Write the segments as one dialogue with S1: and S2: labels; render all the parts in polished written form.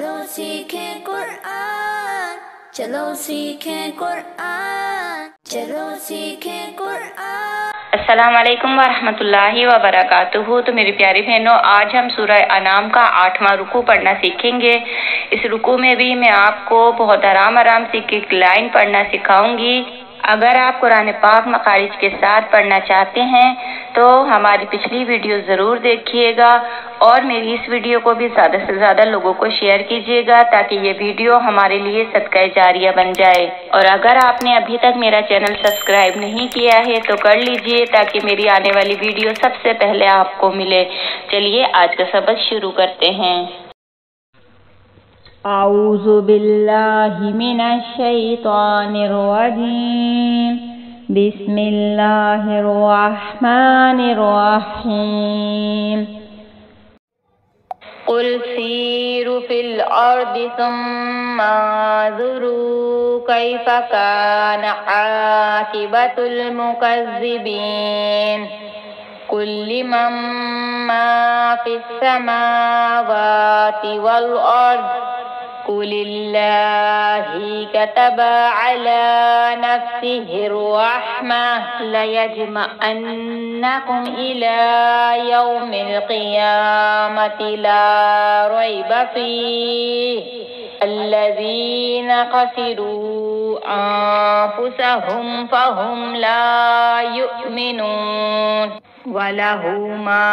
S1: चलो सीखें कुरान, चलो सीखें कुरान, चलो सीखें कुरान।
S2: अस्सलाम वालेकुम वरहमतुल्लाहि वबरकातुहू। तो मेरी प्यारी बहनों, आज हम सूरह अनाम का 8वां रुकू पढ़ना सीखेंगे। इस रुकू में भी मैं आपको बहुत आराम से एक लाइन पढ़ना सिखाऊंगी। अगर आप कुरान पाक मखारिज के साथ पढ़ना चाहते हैं तो हमारी पिछली वीडियो ज़रूर देखिएगा और मेरी इस वीडियो को भी ज़्यादा से ज़्यादा लोगों को शेयर कीजिएगा ताकि ये वीडियो हमारे लिए सदका जारिया बन जाए। और अगर आपने अभी तक मेरा चैनल सब्सक्राइब नहीं किया है तो कर लीजिए ताकि मेरी आने वाली वीडियो सबसे पहले आपको मिले। चलिए आज का सबक शुरू करते हैं।
S3: आऊज़ु बिल्लाहि मिनश शैतानिर रजीम। बिस्मिल्लाहिर रहमानिर रहीम। कुल सीरू फिल अर्दि सुम्मा ज़ुरू कैफ़ा कान आक़िबतुल मुकज़्ज़िबीन। कुल लिमन मा फ़िस समावाति वल अर्द कुलिल्लाहि कतबा अला नफ्सिहिर रहमह लयजमअन्नकुम इला यौमिल क़ियामति ला रैब फ़ीहि अल्लज़ीना ख़सिरू अन्फुसहुम फ़हुम ला युमिनून। वलहु मा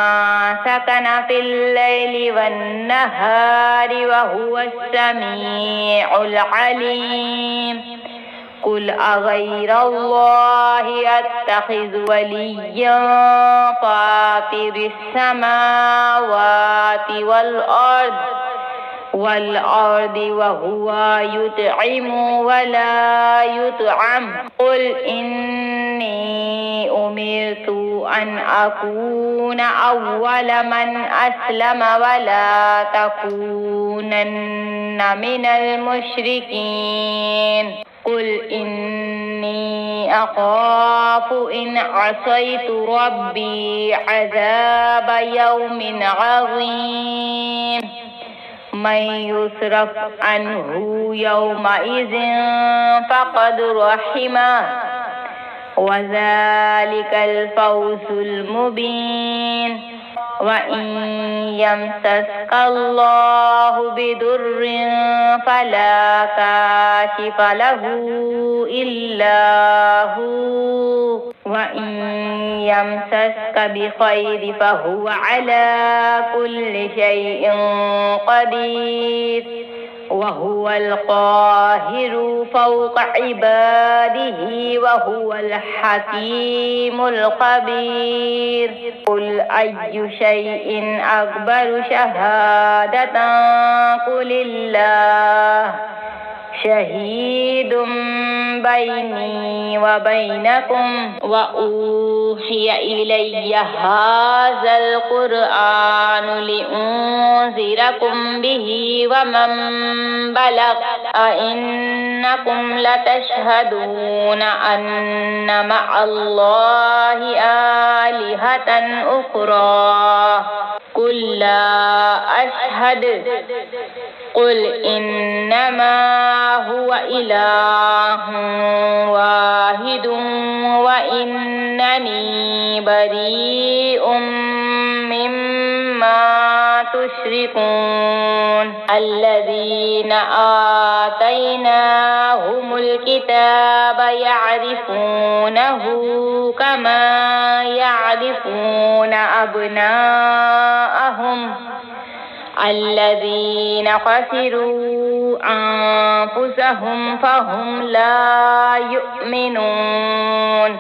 S3: सकन फिल लैलि वन्नहारि वहुवस समीउल अलीम। कुल अगैरल्लाहि अत्तखिज़ु वलिय्यन फ़ातिरिस समावाति वल अर्दि वहुवा युत'iमु वला युत'अम। कुल इन्नी उमिरतु अन अकून अव्वल मन अस्लम वला तकूनन्न मिनल मुश्रिकीन। कुल इन्नी अख़ाफ़ु इन असैतु रब्बी अज़ाब यौमिन अज़ीम। मन युसरफ़ अन्हु यौमइज़िन फ़क़द रहिमह वज़ालिकल फ़ौज़ुल मुबीन। वइन यमसस्कल्लाहु बिदुर्रिन फ़ला काशिफ़ लहु इल्ला हु वइन यमसस्क बिख़ैरि फ़हुव अला कुल्लि शैइन क़दीर वहुवल क़ाहिरु फ़ौक़ इबादिही वहुवल हकीमुल ख़बीर। कुल अय्यु शैइन अकबरु शहादतन कुलिल्लाह शहीदुम बैनी व बैनकुम व ऊहिया इलैया हाज़ल क़ुरआनु लिउन्ज़िरकुम बिही व मन बलग अइन्नकुम लतशहदून अन्न मअल्लाहि आलिहतन उख़रा कुल ला अशहद कुल इन्नमा हुवा इलाहुन वाहिदुन व इन्ननी बरीउम मिम्मा तुश्रिकून। अल्लज़ीना आतैनाहुमुल किताब यअरिफूनहु कमा यअरिफून अब्नाअहुम अल्लज़ीना ख़सिरू अन्फुसहुम फ़हुम ला युमिनून।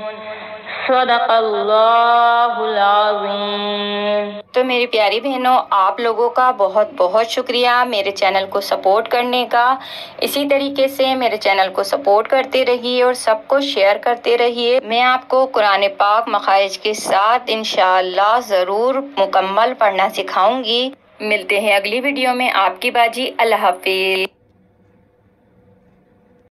S3: सदक़ल्लाहुल अज़ीम।
S2: तो मेरी प्यारी बहनों, आप लोगों का बहुत बहुत शुक्रिया मेरे चैनल को सपोर्ट करने का। इसी तरीके से मेरे चैनल को सपोर्ट करते रहिए और सबको शेयर करते रहिए। मैं आपको कुरान पाक मखारिज के साथ इंशाअल्लाह ज़रूर मुकम्मल पढ़ना सिखाऊंगी। मिलते हैं अगली वीडियो में। आपकी बाजी। अल्लाह हाफ़िज़।